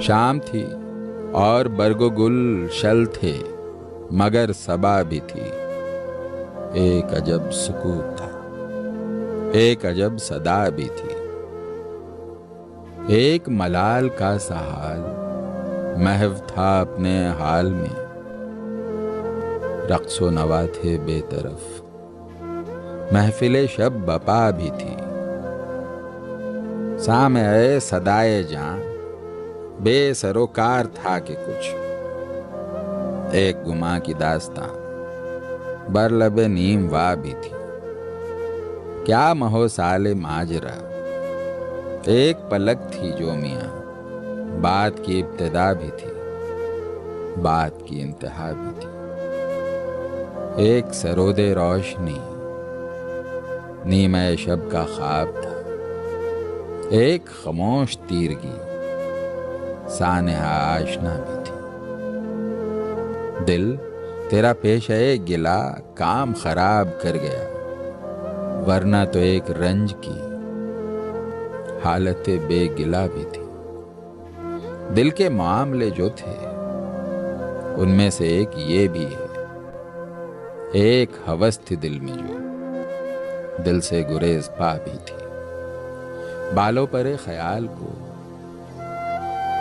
शाम थी और बरगुगुल शल थे, मगर सबा भी थी। एक अजब सुकूत था, एक अजब सदा भी थी। एक मलाल का सा हाल महव था अपने हाल में। रक्सो नवा थे बेतरफ, महफिले शब बपा भी थी। सामे सदाए जां बेसरोकार था कि कुछ। एक गुमा की दास्तां बरलबे नीम वा भी थी। क्या महो साले माजरा, एक पलक थी जो मियां, बात की इब्तिदा भी थी, बात की इंतहा भी थी। एक सरोदे रोशनी नीमे शब का ख्वाब था। एक खामोश तीरगी सानेहा आशना भी थी। दिल तेरा पेश है गिला काम खराब कर गया, वरना तो एक रंज की हालत बेगिला भी थी। दिल के मामले जो थे उनमें से एक ये भी है। एक हवस थी दिल में जो दिल से गुरेज पा भी थी। बालों परे ख्याल को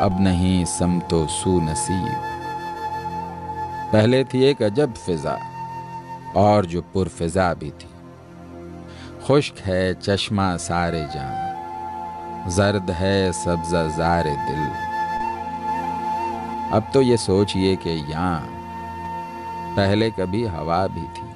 अब नहीं समतो सू नसीब। पहले थी एक अजब फिजा और जो पुरफिजा भी थी। खुश्क है चश्मा सारे जान, जर्द है सब्जा ज़ारे दिल। अब तो ये सोचिए कि यहाँ पहले कभी हवा भी थी।